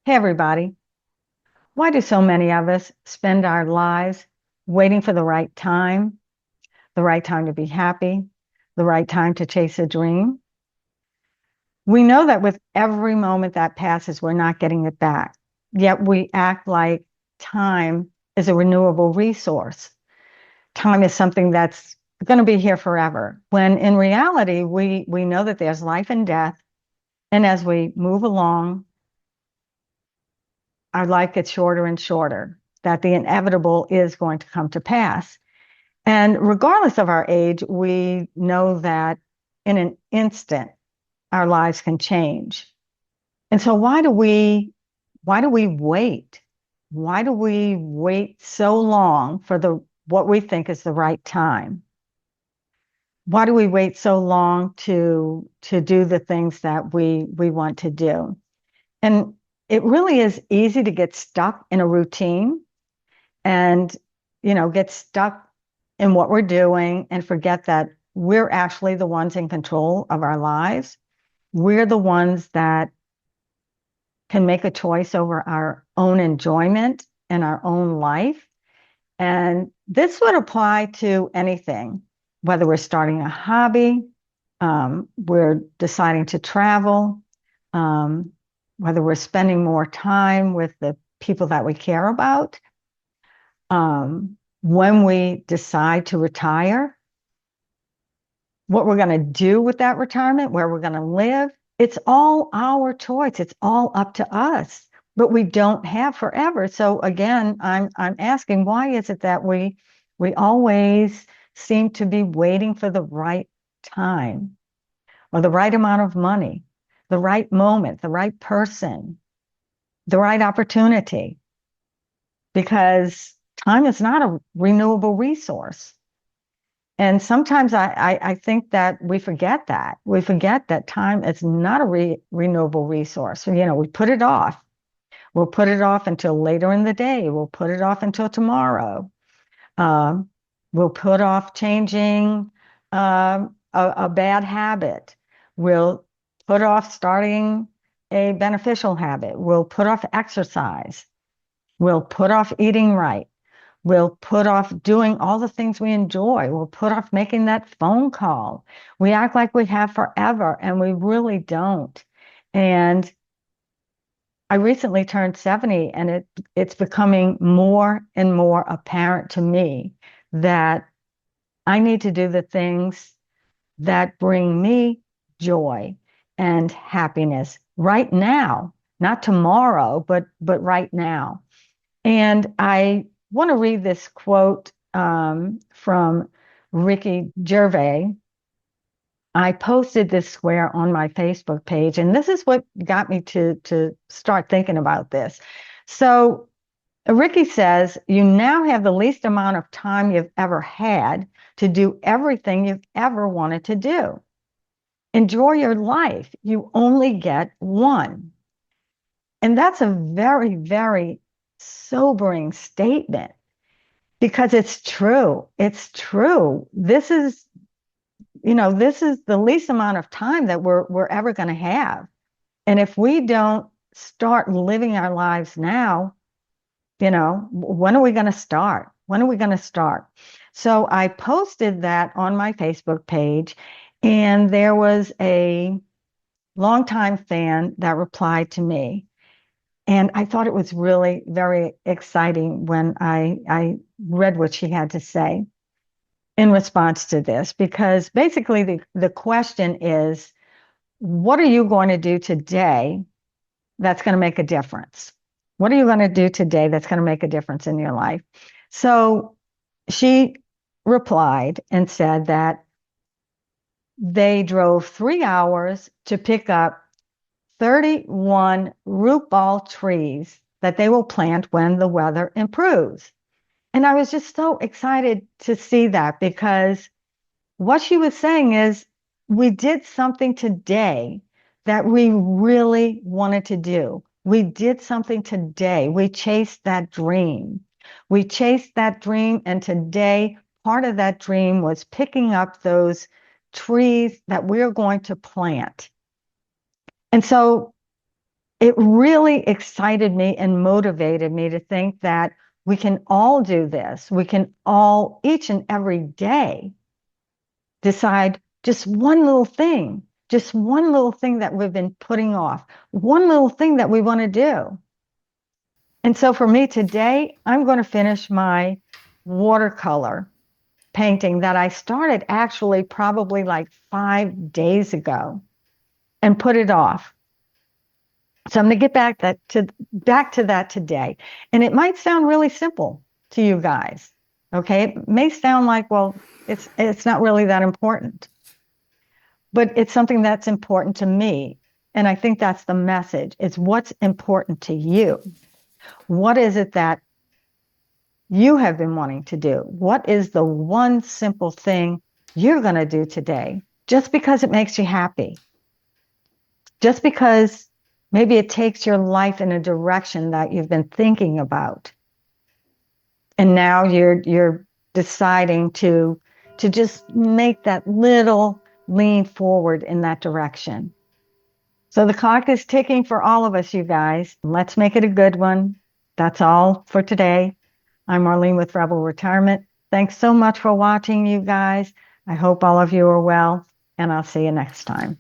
Hey, everybody. Why do so many of us spend our lives waiting for the right time to be happy, the right time to chase a dream? We know that with every moment that passes, we're not getting it back. Yet we act like time is a renewable resource. Time is something that's going to be here forever. When in reality, we know that there's life and death. And as we move along, our life gets shorter and shorter, that the inevitable is going to come to pass. And regardless of our age, we know that in an instant, our lives can change. And so why do we wait? Why do we wait so long for the what we think is the right time? Why do we wait so long to do the things that we want to do? And it really is easy to get stuck in a routine and get stuck in what we're doing and forget that we're actually the ones in control of our lives. We're the ones that can make a choice over our own enjoyment and our own life. And this would apply to anything, whether we're starting a hobby, we're deciding to travel, um, whether we're spending more time with the people that we care about, when we decide to retire, what we're going to do with that retirement, where we're going to live. It's all our choice. It's all up to us, but we don't have forever. So again, I'm asking, why is it that we always seem to be waiting for the right time or the right amount of money, the right moment, the right person, the right opportunity? Because time is not a renewable resource. And sometimes I think that we forget that. We forget that time is not a renewable resource. We put it off. We'll put it off until later in the day. We'll put it off until tomorrow. Um, we'll put off changing a bad habit. We'll put off starting a beneficial habit. We'll put off exercise. We'll put off eating right. We'll put off doing all the things we enjoy. We'll put off making that phone call. We act like we have forever, and we really don't. And I recently turned 70, and it's becoming more and more apparent to me that I need to do the things that bring me joy and happiness right now, not tomorrow, but right now. And I want to read this quote from Ricky Gervais. I posted this square on my Facebook page, and this is what got me to start thinking about this. So Ricky says, you now have the least amount of time you've ever had to do everything you've ever wanted to do. Enjoy your life. You only get one. And that's a very, very sobering statement because it's true. It's true. This is the least amount of time that we're ever going to have. And if we don't start living our lives now, when are we going to start? When are we going to start? So I posted that on my Facebook page, and there was a longtime fan that replied to me. And I thought it was really very exciting when I read what she had to say in response to this, because basically the question is, what are you going to do today that's going to make a difference? What are you going to do today that's going to make a difference in your life? So she replied and said that they drove 3 hours to pick up 31 root ball trees that they will plant when the weather improves. And I was just so excited to see that, because what she was saying is we did something today that we really wanted to do. We did something today. We chased that dream. We chased that dream. And today, part of that dream was picking up those trees that we're going to plant. And so it really excited me and motivated me to think that we can all do this. We can all, each and every day, decide just one little thing that we've been putting off, one little thing that we want to do. And so for me today, I'm going to finish my watercolor painting that I started actually probably like 5 days ago and put it off. So I'm going to get back to that today. And it might sound really simple to you guys. Okay? It may sound like, well, it's not really that important. But it's something that's important to me. And I think that's the message. It's what's important to you. What is it that you have been wanting to do? What is the one simple thing you're going to do today just because it makes you happy? Just because maybe it takes your life in a direction that you've been thinking about. And now you're deciding to just make that little lean forward in that direction. So the clock is ticking for all of us, you guys. Let's make it a good one. That's all for today. I'm Marlene with Rebel Retirement. Thanks so much for watching, you guys. I hope all of you are well, and I'll see you next time.